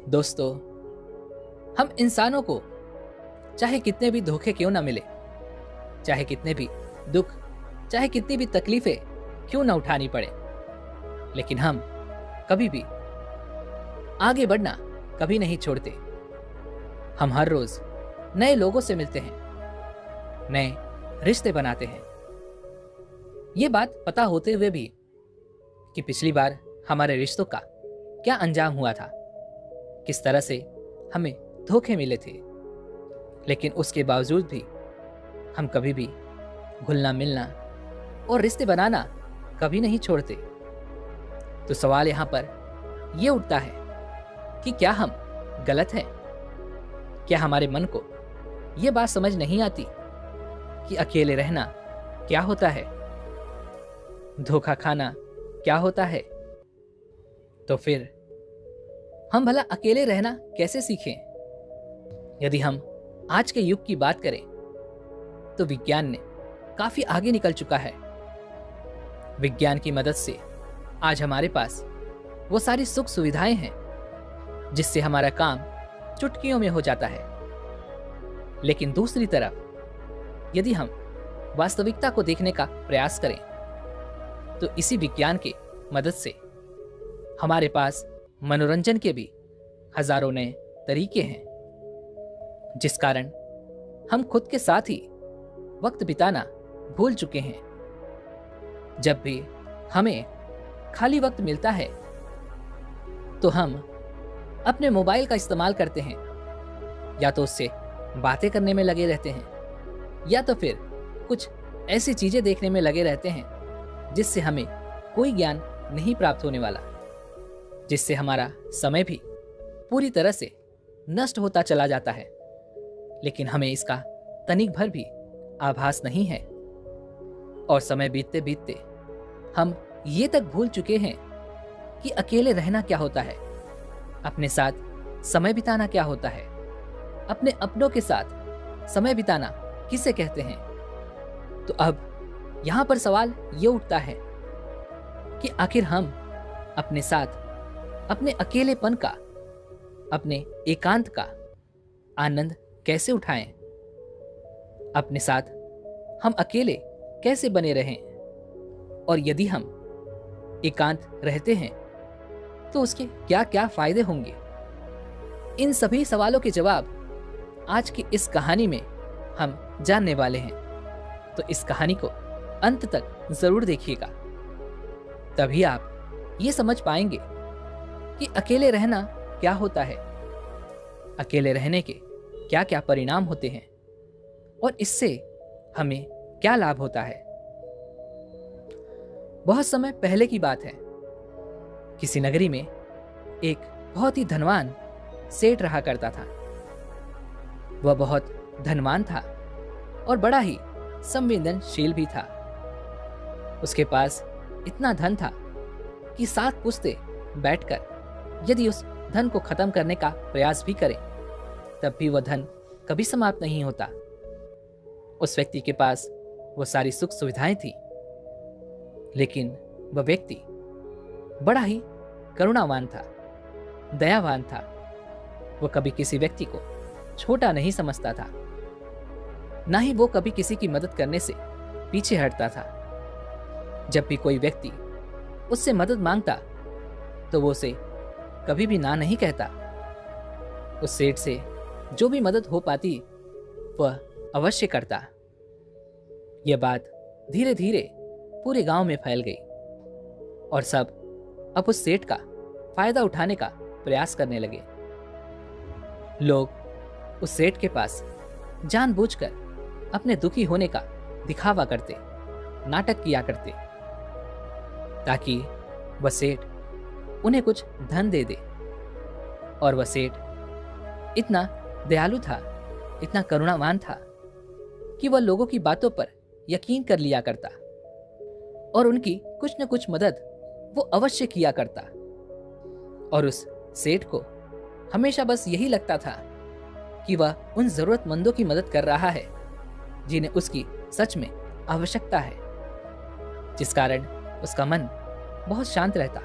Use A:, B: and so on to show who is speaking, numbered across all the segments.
A: दोस्तों, हम इंसानों को चाहे कितने भी धोखे क्यों ना मिले, चाहे कितने भी दुख, चाहे कितनी भी तकलीफें क्यों ना उठानी पड़े, लेकिन हम कभी भी आगे बढ़ना कभी नहीं छोड़ते। हम हर रोज नए लोगों से मिलते हैं, नए रिश्ते बनाते हैं। ये बात पता होते हुए भी कि पिछली बार हमारे रिश्तों का क्या अंजाम हुआ था, किस तरह से हमें धोखे मिले थे, लेकिन उसके बावजूद भी हम कभी भी घुलना मिलना और रिश्ते बनाना कभी नहीं छोड़ते। तो सवाल यहां पर यह उठता है कि क्या हम गलत हैं? क्या हमारे मन को यह बात समझ नहीं आती कि अकेले रहना क्या होता है, धोखा खाना क्या होता है? तो फिर हम भला अकेले रहना कैसे सीखें? यदि हम आज के युग की बात करें तो विज्ञान ने काफी आगे निकल चुका है। विज्ञान की मदद से आज हमारे पास वो सारी सुख सुविधाएं हैं जिससे हमारा काम चुटकियों में हो जाता है। लेकिन दूसरी तरफ यदि हम वास्तविकता को देखने का प्रयास करें तो इसी विज्ञान के मदद से हमारे पास मनोरंजन के भी हजारों नए तरीके हैं, जिस कारण हम खुद के साथ ही वक्त बिताना भूल चुके हैं। जब भी हमें खाली वक्त मिलता है तो हम अपने मोबाइल का इस्तेमाल करते हैं, या तो उससे बातें करने में लगे रहते हैं, या तो फिर कुछ ऐसी चीजें देखने में लगे रहते हैं जिससे हमें कोई ज्ञान नहीं प्राप्त होने वाला, जिससे हमारा समय भी पूरी तरह से नष्ट होता चला जाता है, लेकिन हमें इसका तनिक भर भी आभास नहीं है। और समय बीतते बीतते हम ये तक भूल चुके हैं कि अकेले रहना क्या होता है, अपने साथ समय बिताना क्या होता है, अपने अपनों के साथ समय बिताना किसे कहते हैं। तो अब यहां पर सवाल ये उठता है कि आखिर हम अपने साथ अपने अकेलेपन का, अपने एकांत का आनंद कैसे उठाएं? अपने साथ हम अकेले कैसे बने रहें? और यदि हम एकांत रहते हैं तो उसके क्या क्या फायदे होंगे? इन सभी सवालों के जवाब आज की इस कहानी में हम जानने वाले हैं। तो इस कहानी को अंत तक जरूर देखिएगा, तभी आप ये समझ पाएंगे कि अकेले रहना क्या होता है, अकेले रहने के क्या क्या परिणाम होते हैं और इससे हमें क्या लाभ होता है। बहुत समय पहले की बात है, किसी नगरी में एक बहुत ही धनवान सेठ रहा करता था। वह बहुत धनवान था और बड़ा ही संवेदनशील भी था। उसके पास इतना धन था कि 7 पुश्ते बैठकर यदि उस धन को खत्म करने का प्रयास भी करें तब भी वह धन कभी समाप्त नहीं होता। उस व्यक्ति के पास वो सारी सुख सुविधाएं थी, लेकिन वह व्यक्ति बड़ा ही करुणावान था, दयावान था। वो कभी किसी व्यक्ति को छोटा नहीं समझता था, ना ही वो कभी किसी की मदद करने से पीछे हटता था। जब भी कोई व्यक्ति उससे मदद मांगता तो वो उसे कभी भी ना नहीं कहता। उस सेठ से जो भी मदद हो पाती वह अवश्य करता। यह बात धीरे धीरे पूरे गांव में फैल गई और सब अब उस सेठ का फायदा उठाने का प्रयास करने लगे। लोग उस सेठ के पास जानबूझकर अपने दुखी होने का दिखावा करते, नाटक किया करते, ताकि वह सेठ उन्हें कुछ धन दे दे। और वह सेठ इतना दयालु था, इतना करुणावान था कि वह लोगों की बातों पर यकीन कर लिया करता और उनकी कुछ न कुछ मदद वो अवश्य किया करता। और उस सेठ को हमेशा बस यही लगता था कि वह उन जरूरतमंदों की मदद कर रहा है जिन्हें उसकी सच में आवश्यकता है, जिस कारण उसका मन बहुत शांत रहता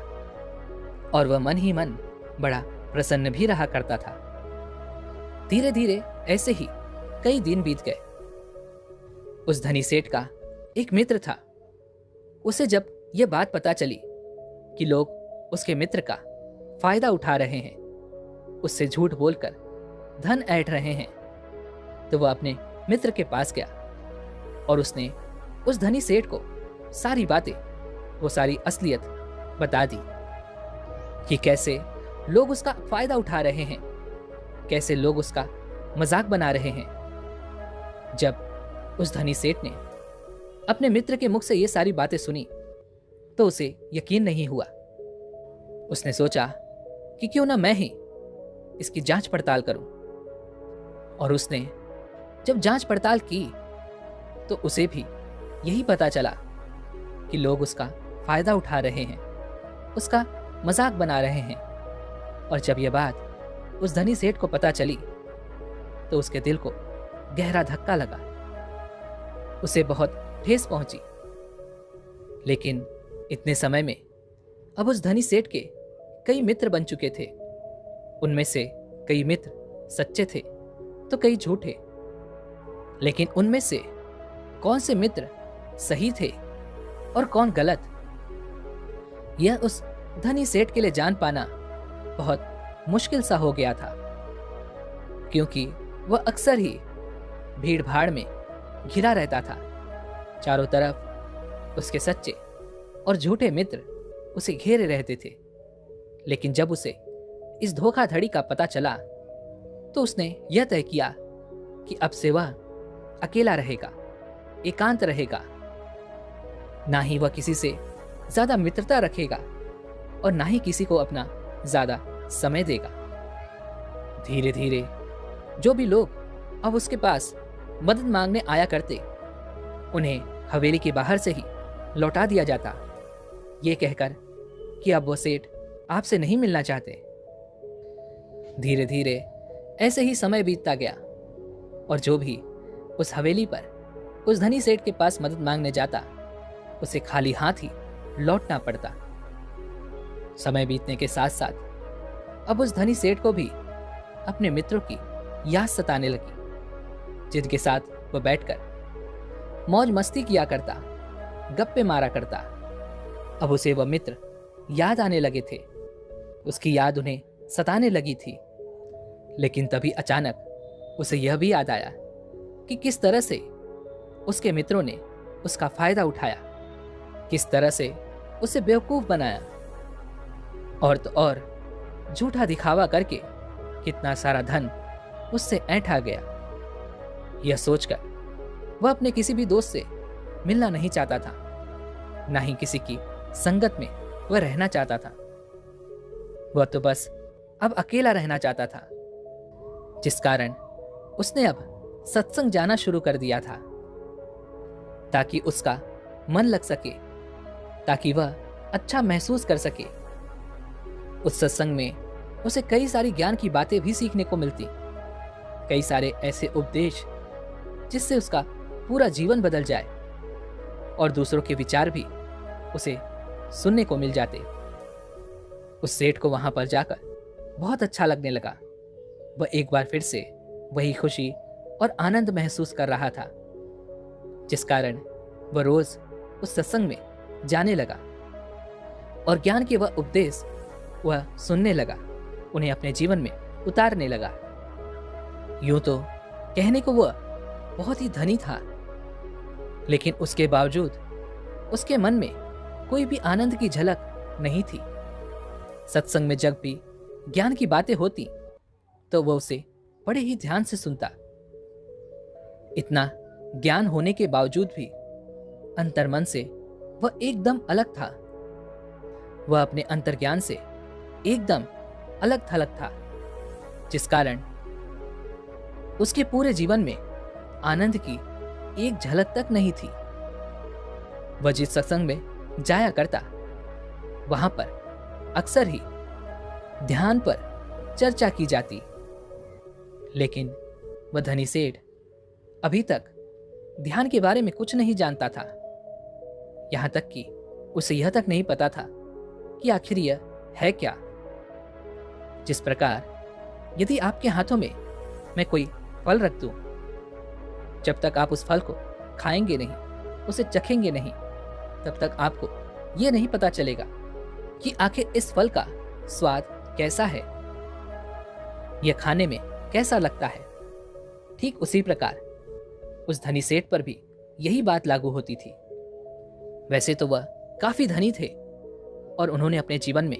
A: और वह मन ही मन बड़ा प्रसन्न भी रहा करता था। धीरे धीरे ऐसे ही कई दिन बीत गए। उस धनी सेठ का एक मित्र था। उसे जब यह बात पता चली कि लोग उसके मित्र का फायदा उठा रहे हैं, उससे झूठ बोलकर धन ऐंठ रहे हैं, तो वह अपने मित्र के पास गया और उसने उस धनी सेठ को सारी बातें, वो सारी असलियत बता दी कि कैसे लोग उसका फायदा उठा रहे हैं, कैसे लोग उसका मजाक बना रहे हैं। जब उस धनी सेठ ने अपने मित्र के मुख से ये सारी बातें सुनी तो उसे यकीन नहीं हुआ। उसने सोचा कि क्यों ना मैं ही इसकी जांच पड़ताल करूं। और उसने जब जांच पड़ताल की तो उसे भी यही पता चला कि लोग उसका फायदा उठा रहे हैं, उसका मजाक बना रहे हैं। और जब यह बात उस धनी सेठ को पता चली तो उसके दिल को गहरा धक्का लगा, उसे बहुत ठेस पहुंची। लेकिन इतने समय में अब उस धनी सेठ के कई मित्र बन चुके थे। उनमें से कई मित्र सच्चे थे तो कई झूठे। लेकिन उनमें से कौन से मित्र सही थे और कौन गलत, यह उस धनी सेठ के लिए जान पाना बहुत मुश्किल सा हो गया था, क्योंकि वह अक्सर ही भीड़ भाड़ में घिरा रहता था। चारों तरफ उसके सच्चे और झूठे मित्र उसे घेरे रहते थे। लेकिन जब उसे इस धोखाधड़ी का पता चला तो उसने यह तय किया कि अब से वह अकेला रहेगा, एकांत रहेगा। ना ही वह किसी से ज्यादा मित्रता रखेगा और ना ही किसी को अपना ज्यादा समय देगा। धीरे धीरे जो भी लोग अब उसके पास मदद मांगने आया करते, उन्हें हवेली के बाहर से ही लौटा दिया जाता, ये कहकर कि अब वो सेठ आपसे नहीं मिलना चाहते। धीरे धीरे ऐसे ही समय बीतता गया और जो भी उस हवेली पर उस धनी सेठ के पास मदद मांगने जाता, उसे खाली हाथ ही लौटना पड़ता। समय बीतने के साथ साथ अब उस धनी सेठ को भी अपने मित्रों की याद सताने लगी, जिनके साथ वह बैठकर मौज मस्ती किया करता, गप्पे मारा करता। अब उसे वह मित्र याद आने लगे थे, उसकी याद उन्हें सताने लगी थी। लेकिन तभी अचानक उसे यह भी याद आया कि किस तरह से उसके मित्रों ने उसका फायदा उठाया, किस तरह से उसे बेवकूफ बनाया और तो और झूठा दिखावा करके कितना सारा धन उससे ऐंठा गया। यह सोचकर वह अपने किसी भी दोस्त से मिलना नहीं चाहता था, ना ही किसी की संगत में वह रहना चाहता था। वह तो बस अब अकेला रहना चाहता था, जिस कारण उसने अब सत्संग जाना शुरू कर दिया था, ताकि उसका मन लग सके, ताकि वह अच्छा महसूस कर सके। उस सत्संग में उसे कई सारी ज्ञान की बातें भी सीखने को मिलती, कई सारे ऐसे उपदेश जिससे उसका पूरा जीवन बदल जाए और दूसरों के विचार भी उसे सुनने को मिल जाते। उस सेठ को वहां पर जाकर बहुत अच्छा लगने लगा। वह एक बार फिर से वही खुशी और आनंद महसूस कर रहा था, जिस कारण वह रोज उस सत्संग में जाने लगा और ज्ञान के वह उपदेश वह सुनने लगा, उन्हें अपने जीवन में उतारने लगा। यूं तो कहने को वह बहुत ही धनी था, लेकिन उसके बावजूद उसके मन में कोई भी आनंद की झलक नहीं थी। सत्संग में जब भी ज्ञान की बातें होती तो वह उसे बड़े ही ध्यान से सुनता। इतना ज्ञान होने के बावजूद भी अंतर्मन से वह एकदम अलग था। वह अपने अंतर्ज्ञान से एकदम अलग थलग था, जिस कारण उसके पूरे जीवन में आनंद की एक झलक तक नहीं थी। वह जिस सत्संग में जाया करता, वहां पर अक्सर ही ध्यान पर चर्चा की जाती, लेकिन वह धनी सेठ अभी तक ध्यान के बारे में कुछ नहीं जानता था। यहां तक कि उसे यह तक नहीं पता था कि आखिर यह है क्या। जिस प्रकार यदि आपके हाथों में मैं कोई फल रख दूं, जब तक आप उस फल को खाएंगे नहीं, उसे चखेंगे नहीं, तब तक आपको यह नहीं पता चलेगा कि आखिर इस फल का स्वाद कैसा है, यह खाने में कैसा लगता है। ठीक उसी प्रकार उस धनी सेठ पर भी यही बात लागू होती थी। वैसे तो वह काफी धनी थे और उन्होंने अपने जीवन में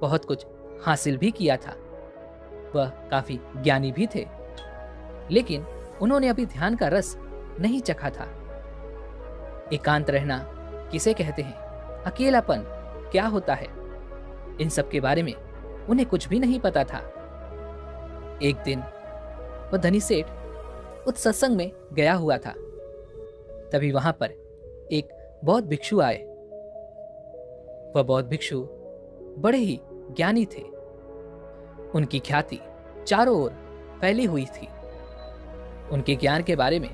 A: बहुत कुछ हासिल भी किया था। वह काफी ज्ञानी भी थे, लेकिन उन्होंने अभी ध्यान का रस नहीं चखा था। एकांत रहना किसे कहते हैं, अकेलापन क्या होता है, इन सब के बारे में उन्हें कुछ भी नहीं पता था। एक दिन वह धनी सेठ उस सत्संग में गया हुआ था। तभी वहां पर एक बौद्ध भिक्षु आए। वह बौद्ध भिक्षु बड़े ही ज्ञानी थे। उनकी ख्याति चारों ओर फैली हुई थी। उनके ज्ञान के बारे में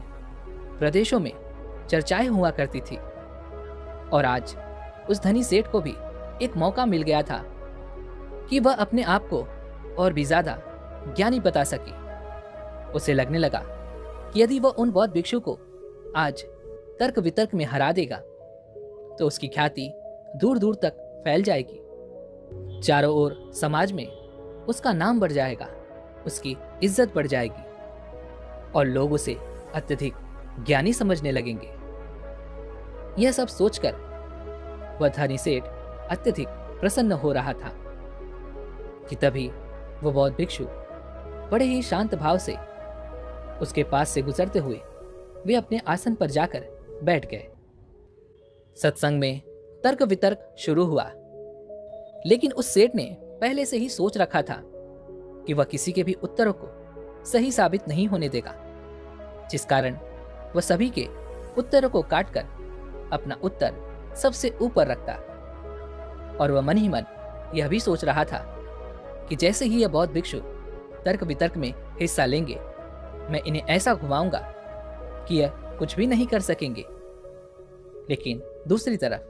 A: प्रदेशों में चर्चाएं हुआ करती थी। और आज उस धनी सेठ को भी एक मौका मिल गया था कि वह अपने आप को और भी ज्यादा ज्ञानी बता सके। उसे लगने लगा कि यदि वह उन बौद्ध भिक्षु को आज तर्क वितर्क में हरा देगा तो उसकी ख्याति दूर दूर तक फैल जाएगी। चारों ओर समाज में उसका नाम बढ़ जाएगा, उसकी इज्जत बढ़ जाएगी और लोग उसे अत्यधिक ज्ञानी समझने लगेंगे। यह सब सोचकर वह धनी सेठ अत्यधिक प्रसन्न हो रहा था कि तभी वह बौद्ध भिक्षु बड़े ही शांत भाव से उसके पास से गुजरते हुए वे अपने आसन पर जाकर बैठ गए। सत्संग में तर्क वितर्क शुरू हुआ, लेकिन उस सेठ ने पहले से ही सोच रखा था कि वह किसी के भी उत्तरों को सही साबित नहीं होने देगा, जिस कारण वह सभी के उत्तरों को काटकर अपना उत्तर सबसे ऊपर रखता। और वह मन ही मन यह भी सोच रहा था कि जैसे ही यह बौद्ध भिक्षु तर्क वितर्क में हिस्सा लेंगे, मैं इन्हें ऐसा घुमाऊंगा कि यह कुछ भी नहीं कर सकेंगे। लेकिन दूसरी तरफ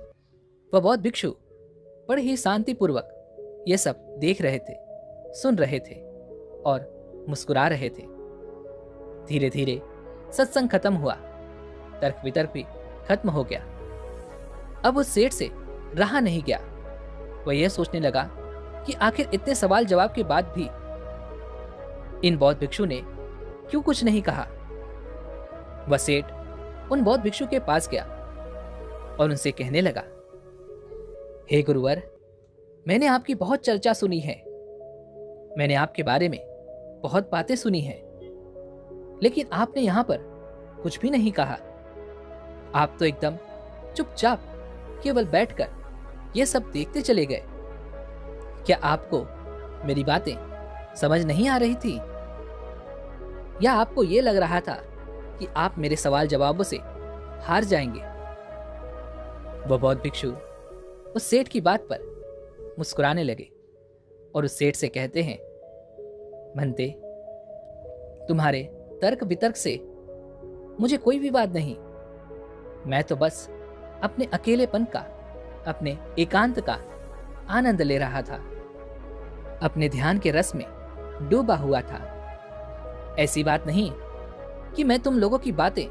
A: वह बौद्ध भिक्षु बड़े ही शांतिपूर्वक यह सब देख रहे थे, सुन रहे थे और मुस्कुरा रहे थे। धीरे धीरे सत्संग खत्म हुआ, तर्क वितर्क भी खत्म हो गया। अब उस सेठ से रहा नहीं गया। वह यह सोचने लगा कि आखिर इतने सवाल जवाब के बाद भी इन बौद्ध भिक्षु ने क्यों कुछ नहीं कहा। वह सेठ उन बौद्ध भिक्षु के पास गया और उनसे कहने लगा, हे गुरुवर, मैंने आपकी बहुत चर्चा सुनी है, मैंने आपके बारे में बहुत बातें सुनी हैं, लेकिन आपने यहां पर कुछ भी नहीं कहा। आप तो एकदम चुपचाप केवल बैठकर ये सब देखते चले गए। क्या आपको मेरी बातें समझ नहीं आ रही थी, या आपको यह लग रहा था कि आप मेरे सवाल जवाबों से हार जाएंगे? वह बौद्ध भिक्षु उस सेठ की बात पर मुस्कुराने लगे और उस सेठ से कहते हैं, भंते, तुम्हारे तर्क वितर्क से मुझे कोई विवाद नहीं। मैं तो बस अपने अकेलेपन का, अपने एकांत का आनंद ले रहा था, अपने ध्यान के रस में डूबा हुआ था। ऐसी बात नहीं कि मैं तुम लोगों की बातें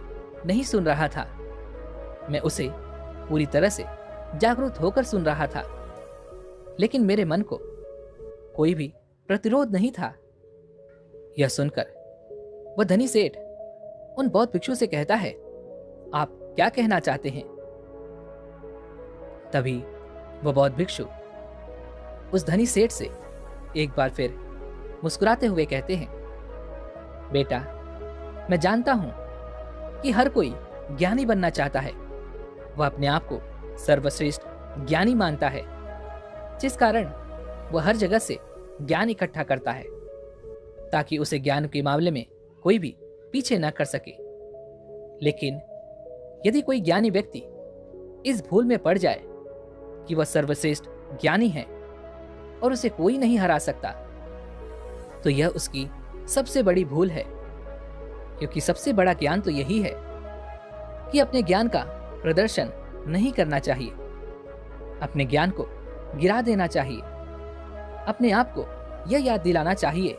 A: नहीं सुन रहा था, मैं उसे पूरी तरह से जागरूक होकर सुन रहा था, लेकिन मेरे मन को कोई भी प्रतिरोध नहीं था। यह सुनकर वह धनी सेठ उन बौद्ध भिक्षु से कहता है, आप क्या कहना चाहते हैं? तभी वह बौद्ध भिक्षु उस धनी सेठ से एक बार फिर मुस्कुराते हुए कहते हैं, बेटा, मैं जानता हूं कि हर कोई ज्ञानी बनना चाहता है। वह अपने आप को सर्वश्रेष्ठ ज्ञानी मानता है, जिस कारण वह हर जगह से ज्ञान इकट्ठा करता है ताकि उसे ज्ञान के मामले में कोई भी पीछे न कर सके। लेकिन यदि कोई ज्ञानी व्यक्ति इस भूल में पड़ जाए कि वह सर्वश्रेष्ठ ज्ञानी है और उसे कोई नहीं हरा सकता, तो यह उसकी सबसे बड़ी भूल है, क्योंकि सबसे बड़ा ज्ञान तो यही है कि अपने ज्ञान का प्रदर्शन नहीं करना चाहिए, अपने ज्ञान को गिरा देना चाहिए, अपने आप को यह याद दिलाना चाहिए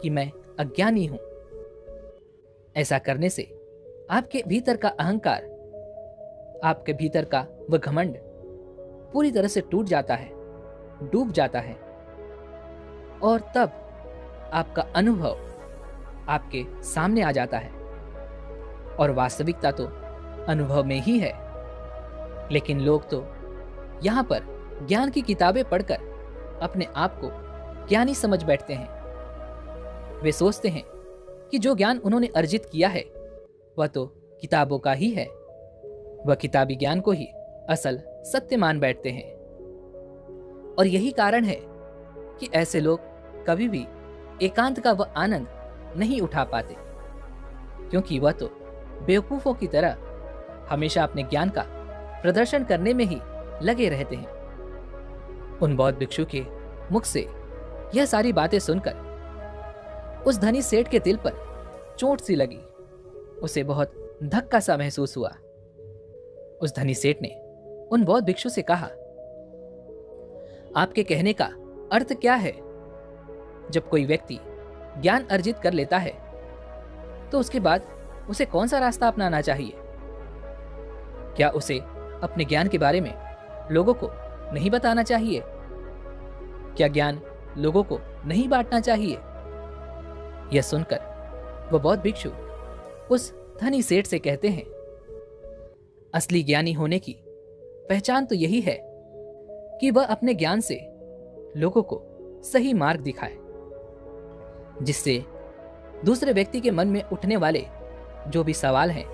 A: कि मैं अज्ञानी हूं। ऐसा करने से आपके भीतर का अहंकार, आपके भीतर का वह घमंड पूरी तरह से टूट जाता है, डूब जाता है, और तब आपका अनुभव आपके सामने आ जाता है। और वास्तविकता तो अनुभव में ही है, लेकिन लोग तो यहां पर ज्ञान की किताबें पढ़कर अपने आप को ज्ञानी समझ बैठते हैं। वे सोचते हैं कि जो ज्ञान उन्होंने अर्जित किया है वह तो किताबों का ही है, वह किताबी ज्ञान को ही असल सत्य मान बैठते हैं। और यही कारण है कि ऐसे लोग कभी भी एकांत का वह आनंद नहीं उठा पाते, क्योंकि वह तो बेवकूफों की तरह हमेशा अपने ज्ञान का प्रदर्शन करने में ही लगे रहते हैं। उन बौद्ध भिक्षु के मुख से यह सारी बातें सुनकर उस धनी सेठ के दिल पर चोट सी लगी। उसे बहुत धक्का सा महसूस हुआ। उस धनी सेठ ने उन बौद्ध भिक्षु से कहा, आपके कहने का अर्थ क्या है? जब कोई व्यक्ति ज्ञान अर्जित कर लेता है तो उसके बाद उसे कौन सा रास्ता अपनाना चाहिए? क्या उसे अपने ज्ञान के बारे में लोगों को नहीं बताना चाहिए? क्या ज्ञान लोगों को नहीं बांटना चाहिए? यह सुनकर वह बौद्ध भिक्षु उस धनी सेठ से कहते हैं, असली ज्ञानी होने की पहचान तो यही है कि वह अपने ज्ञान से लोगों को सही मार्ग दिखाए, जिससे दूसरे व्यक्ति के मन में उठने वाले जो भी सवाल हैं,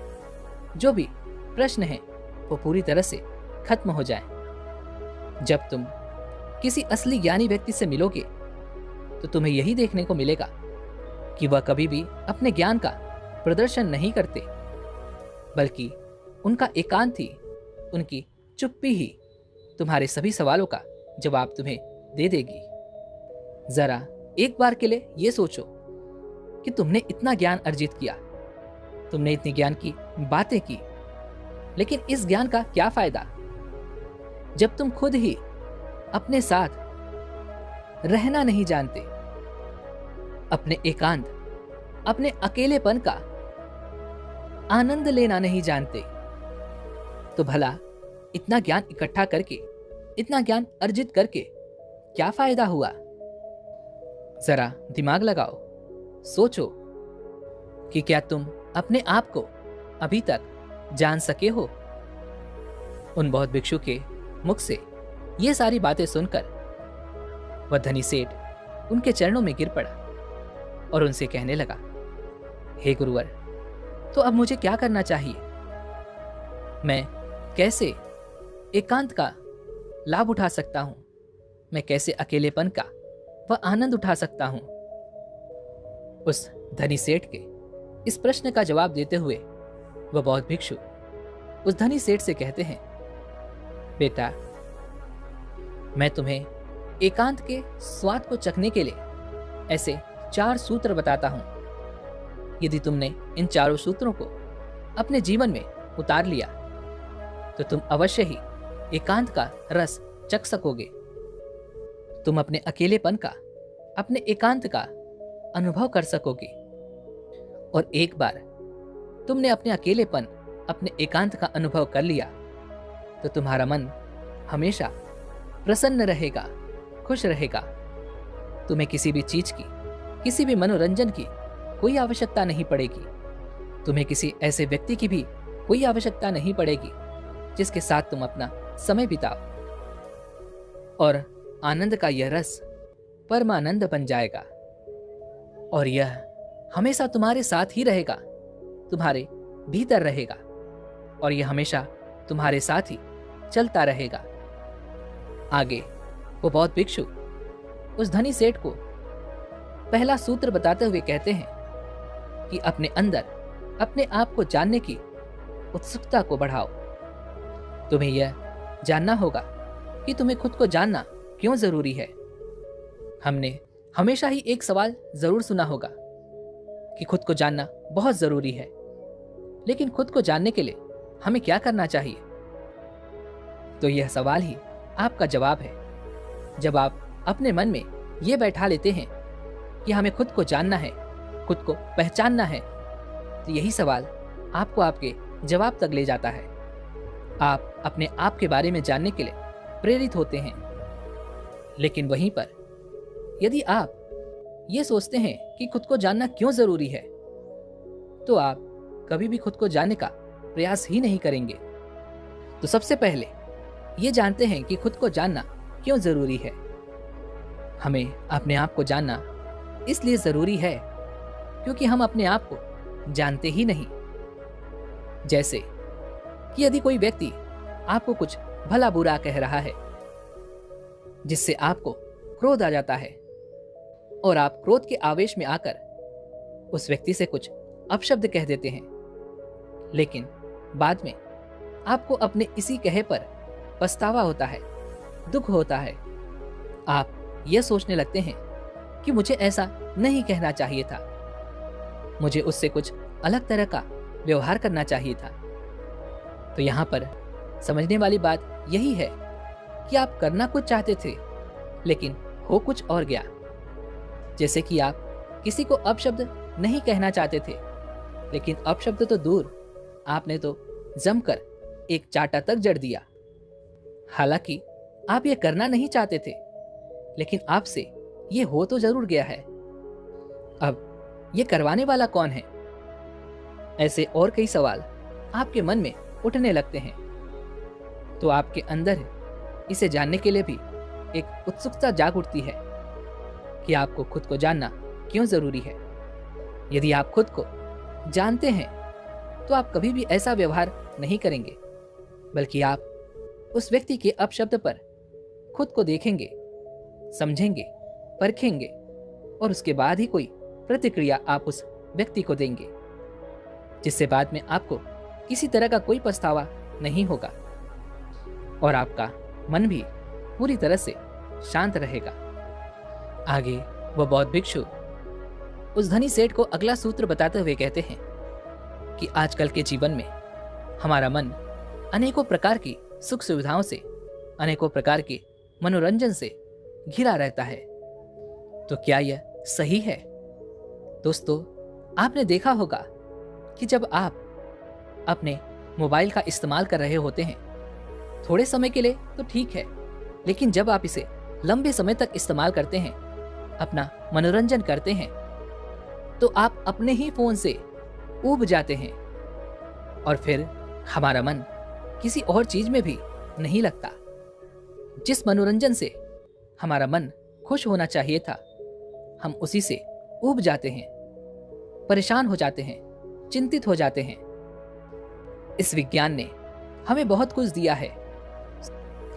A: जो भी प्रश्न हैं, वो पूरी तरह से खत्म हो जाए। जब तुम किसी असली ज्ञानी व्यक्ति से मिलोगे तो तुम्हें यही देखने को मिलेगा कि वह कभी भी अपने ज्ञान का प्रदर्शन नहीं करते, बल्कि उनका एकांत ही, उनकी चुप्पी ही तुम्हारे सभी सवालों का जवाब तुम्हें दे देगी। जरा एक बार के लिए यह सोचो कि तुमने इतना ज्ञान अर्जित किया, तुमने इतनी ज्ञान की बातें की, लेकिन इस ज्ञान का क्या फायदा जब तुम खुद ही अपने साथ रहना नहीं जानते, अपने एकांत, अपने अकेलेपन का आनंद लेना नहीं जानते? तो भला इतना ज्ञान इकट्ठा करके, इतना ज्ञान अर्जित करके क्या फायदा हुआ? जरा दिमाग लगाओ, सोचो कि क्या तुम अपने आप को अभी तक जान सके हो? उन बौद्ध भिक्षु के मुख से ये सारी बातें सुनकर वह धनी सेठ उनके चरणों में गिर पड़ा और उनसे कहने लगा, हे गुरुवर, तो अब मुझे क्या करना चाहिए? मैं कैसे एकांत का लाभ उठा सकता हूं? मैं कैसे अकेलेपन का वह आनंद उठा सकता हूं? उस धनी सेठ के इस प्रश्न का जवाब देते हुए वह बौद्ध भिक्षु उस धनी सेठ से कहते हैं, बेटा, मैं तुम्हें एकांत के स्वाद को चखने के लिए ऐसे 4 सूत्र बताता हूं। यदि तुमने इन चारों सूत्रों को अपने जीवन में उतार लिया तो तुम अवश्य ही एकांत का रस चख सकोगे। तुम अपने अकेलेपन का, अपने एकांत का अनुभव कर सकोगे। और एक बार तुमने अपने अकेलेपन, अपने एकांत का अनुभव कर लिया तो तुम्हारा मन हमेशा प्रसन्न रहेगा, खुश रहेगा। तुम्हें किसी भी चीज की, किसी भी मनोरंजन की कोई आवश्यकता नहीं पड़ेगी। तुम्हें किसी ऐसे व्यक्ति की भी कोई आवश्यकता नहीं पड़ेगी जिसके साथ तुम अपना समय बिताओ। और आनंद का यह रस परमानंद बन जाएगा और यह हमेशा तुम्हारे साथ ही रहेगा, तुम्हारे भीतर रहेगा और यह हमेशा तुम्हारे साथ ही चलता रहेगा। आगे वो बौद्ध भिक्षु उस धनी सेठ को पहला सूत्र बताते हुए कहते हैं कि अपने अंदर अपने आप को जानने की उत्सुकता को बढ़ाओ। तुम्हें यह जानना होगा कि तुम्हें खुद को जानना क्यों जरूरी है। हमने हमेशा ही एक सवाल जरूर सुना होगा कि खुद को जानना बहुत जरूरी है, लेकिन खुद को जानने के लिए हमें क्या करना चाहिए? तो यह सवाल ही आपका जवाब है। जब आप अपने मन में ये बैठा लेते हैं कि हमें खुद को जानना है, खुद को पहचानना है, तो यही सवाल आपको आपके जवाब तक ले जाता है। आप अपने आप के बारे में जानने के लिए प्रेरित होते हैं। लेकिन वहीं पर यदि आप ये सोचते हैं कि खुद को जानना क्यों जरूरी है, तो आप कभी भी खुद को जानने का प्रयास ही नहीं करेंगे। तो सबसे पहले ये जानते हैं कि खुद को जानना क्यों जरूरी है। हमें अपने आप को जानना इसलिए जरूरी है क्योंकि हम अपने आप को जानते ही नहीं। जैसे कि यदि कोई व्यक्ति आपको कुछ भला बुरा कह रहा है, जिससे आपको क्रोध आ जाता है और आप क्रोध के आवेश में आकर उस व्यक्ति से कुछ अपशब्द कह देते हैं, लेकिन बाद में आपको अपने इसी कहे पर पछतावा होता है, दुख होता है। आप यह सोचने लगते हैं कि मुझे ऐसा नहीं कहना चाहिए था, मुझे उससे कुछ अलग तरह का व्यवहार करना चाहिए था। तो यहाँ पर समझने वाली बात यही है कि आप करना कुछ चाहते थे, लेकिन हो कुछ और गया। जैसे कि आप किसी को अपशब्द नहीं कहना चाहते थे, लेकिन अपशब्द तो दूर, आपने तो जमकर एक चाटा तक जड़ दिया। हालांकि आप ये करना नहीं चाहते थे, लेकिन आपसे ये हो तो जरूर गया है। अब ये करवाने वाला कौन है? ऐसे और कई सवाल आपके मन में उठने लगते हैं। तो आपके अंदर इसे जानने के लिए भी एक उत्सुकता जाग उठती है कि आपको खुद को जानना क्यों जरूरी है। यदि आप खुद को जानते हैं तो आप कभी भी ऐसा व्यवहार नहीं करेंगे, बल्कि आप उस व्यक्ति के अपशब्द पर खुद को देखेंगे, समझेंगे, परखेंगे और उसके बाद ही कोई प्रतिक्रिया आप उस व्यक्ति को देंगे, जिससे बाद में आपको किसी तरह का कोई पछतावा नहीं होगा और आपका मन भी पूरी तरह से शांत रहेगा। आगे वह बौद्ध भिक्षु उस धनी सेठ को अगला सूत्र बताते हुए कहते हैं कि आजकल के जीवन में हमारा मन अनेकों प्रकार की सुख सुविधाओं से, अनेकों प्रकार के मनोरंजन से घिरा रहता है। तो क्या यह सही है? दोस्तों, आपने देखा होगा कि जब आप अपने मोबाइल का इस्तेमाल कर रहे होते हैं, थोड़े समय के लिए तो ठीक है, लेकिन जब आप इसे लंबे समय तक इस्तेमाल करते हैं, अपना मनोरंजन करते हैं, तो आप अपने ही फोन से ऊब जाते हैं और फिर हमारा मन किसी और चीज में भी नहीं लगता। जिस मनोरंजन से हमारा मन खुश होना चाहिए था, हम उसी से ऊब जाते हैं, परेशान हो जाते हैं, चिंतित हो जाते हैं। इस विज्ञान ने हमें बहुत कुछ दिया है,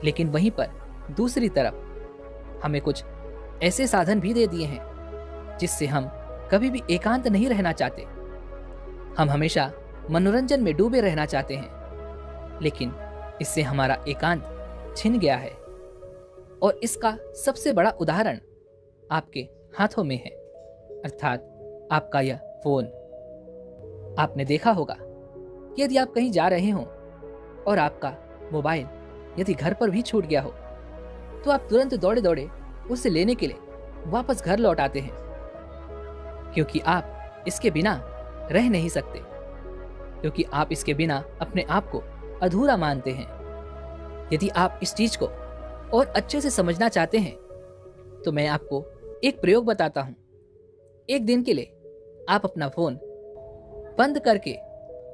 A: लेकिन वहीं पर दूसरी तरफ हमें कुछ ऐसे साधन भी दे दिए हैं जिससे हम कभी भी एकांत नहीं रहना चाहते। हम हमेशा मनोरंजन में डूबे रहना चाहते हैं, लेकिन इससे हमारा एकांत छिन गया है। और इसका सबसे बड़ा उदाहरण आपके हाथों में है, अर्थात आपका यह फोन। आपने देखा होगा कि यदि आप कहीं जा रहे हो और आपका मोबाइल यदि घर पर भी छूट गया हो, तो आप तुरंत दौड़े दौड़े उसे लेने के लिए वापस घर लौट आते हैं, क्योंकि आप इसके बिना रह नहीं सकते, क्योंकि आप इसके बिना अपने आप को अधूरा मानते हैं। यदि आप इस चीज को और अच्छे से समझना चाहते हैं, तो मैं आपको एक प्रयोग बताता हूं। एक दिन के लिए आप अपना फोन बंद करके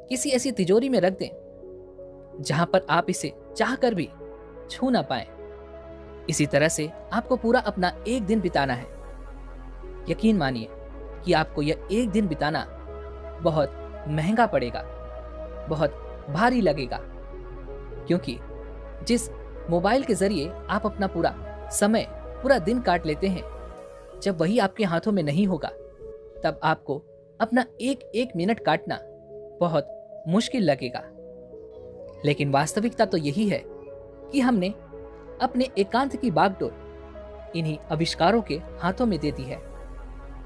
A: किसी ऐसी तिजोरी में रख दें जहां पर आप इसे चाहकर भी छू ना पाए। इसी तरह से आपको पूरा अपना एक दिन बिताना है। यकीन मानिए कि आपको यह एक दिन बिताना बहुत महंगा पड़ेगा, बहुत भारी लगेगा, क्योंकि जिस मोबाइल के जरिए आप अपना पूरा समय, पूरा दिन काट लेते हैं, जब वही आपके हाथों में नहीं होगा, तब आपको अपना एक एक मिनट काटना बहुत मुश्किल लगेगा। लेकिन वास्तविकता तो यही है कि हमने अपने एकांत की बागडोर इन्हीं आविष्कारों के हाथों में दे दी है,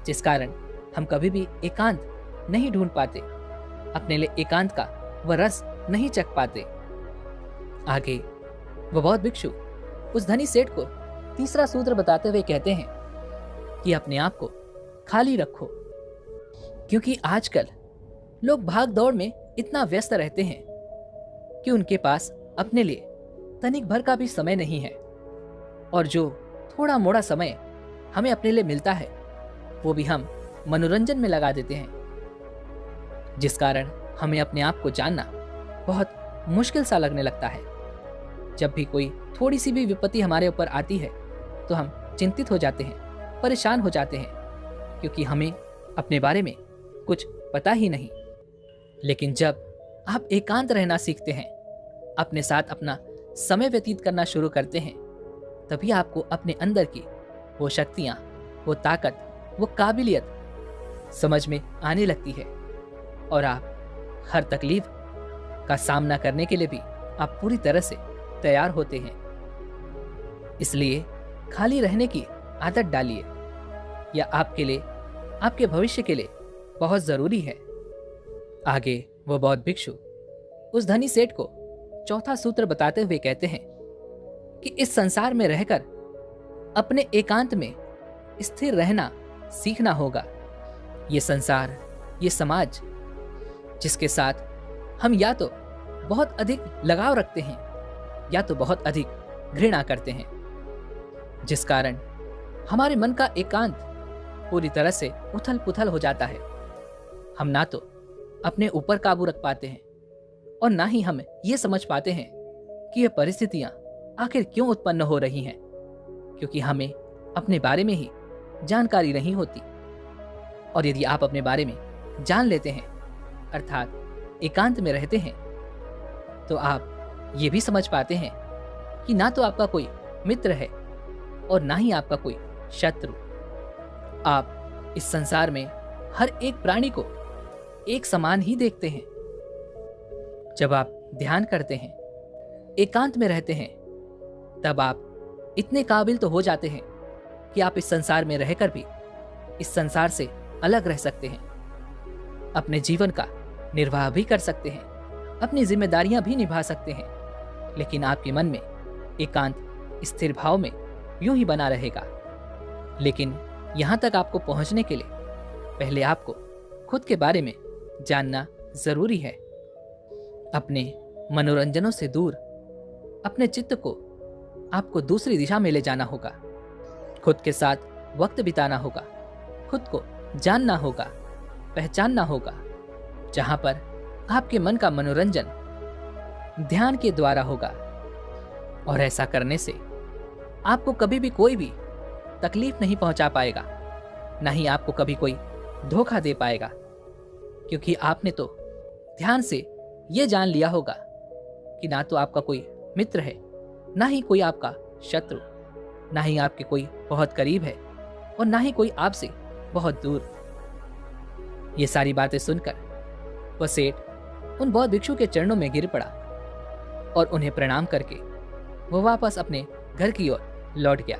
A: जिस कारण हम कभी भी एकांत नहीं ढूंढ पाते, अपने लिए एकांत का वह रस नहीं चख पाते। आगे वह बौद्ध भिक्षु उस धनी सेठ को तीसरा सूत्र बताते हुए कहते हैं कि अपने आप को खाली रखो, क्योंकि आजकल लोग भाग दौड़ में इतना व्यस्त रहते हैं कि उनके पास अपने लिए तनिक भर का भी समय नहीं है। और जो थोड़ा मोड़ा समय हमें अपने लिए मिलता है वो भी हम मनोरंजन में लगा देते हैं, जिस कारण हमें अपने आप को जानना बहुत मुश्किल सा लगने लगता है। जब भी कोई थोड़ी सी भी विपत्ति हमारे ऊपर आती है तो हम चिंतित हो जाते हैं, परेशान हो जाते हैं, क्योंकि हमें अपने बारे में कुछ पता ही नहीं। लेकिन जब आप एकांत रहना सीखते हैं, अपने साथ अपना समय व्यतीत करना शुरू करते हैं, तभी आपको अपने अंदर की वो शक्तियाँ, वो ताकत, वो काबिलियत समझ में आने लगती है और आप हर तकलीफ का सामना करने के लिए भी आप पूरी तरह से तैयार होते हैं। इसलिए खाली रहने की आदत डालिए, यह आपके लिए, आपके भविष्य के लिए बहुत जरूरी है। आगे वो बौद्ध भिक्षु उस धनी सेठ को चौथा सूत्र बताते हुए कहते हैं कि इस संसार में रहकर अपने एकांत में स्थिर रहना सीखना होगा। ये संसार, ये समाज जिसके साथ हम या तो बहुत अधिक लगाव रखते हैं या तो बहुत अधिक घृणा करते हैं, जिस कारण हमारे मन का एकांत पूरी तरह से उथल पुथल हो जाता है। हम ना तो अपने ऊपर काबू रख पाते हैं और ना ही हम ये समझ पाते हैं कि ये परिस्थितियां आखिर क्यों उत्पन्न हो रही हैं, क्योंकि हमें अपने बारे में ही जानकारी नहीं होती। और यदि आप अपने बारे में जान लेते हैं, अर्थात एकांत में रहते हैं, तो आप ये भी समझ पाते हैं कि ना तो आपका कोई मित्र है और ना ही आपका कोई शत्रु। आप इस संसार में हर एक प्राणी को एक समान ही देखते हैं। जब आप ध्यान करते हैं, एकांत में रहते हैं, तब आप इतने काबिल तो हो जाते हैं कि आप इस संसार में रहकर भी इस संसार से अलग रह सकते हैं, अपने जीवन का निर्वाह भी कर सकते हैं, अपनी जिम्मेदारियां भी निभा सकते हैं, लेकिन आपके मन में एकांत स्थिर भाव में यूं ही बना रहेगा। लेकिन यहां तक आपको पहुंचने के लिए पहले आपको खुद के बारे में जानना जरूरी है। अपने मनोरंजनों से दूर अपने चित्त को आपको दूसरी दिशा में ले जाना होगा, खुद के साथ वक्त बिताना होगा, खुद को जानना होगा, पहचानना होगा, जहां पर आपके मन का मनोरंजन ध्यान के द्वारा होगा। और ऐसा करने से आपको कभी भी कोई भी तकलीफ नहीं पहुंचा पाएगा, ना ही आपको कभी कोई धोखा दे पाएगा, क्योंकि आपने तो ध्यान से यह जान लिया होगा कि ना तो आपका कोई मित्र है, ना ही कोई आपका शत्रु, ना ही आपके कोई बहुत करीब है और ना ही कोई आपसे बहुत दूर। ये सारी बातें सुनकर वह सेठ उन बौद्ध भिक्षु के चरणों में गिर पड़ा और उन्हें प्रणाम करके वो वापस अपने घर की ओर लौट गया।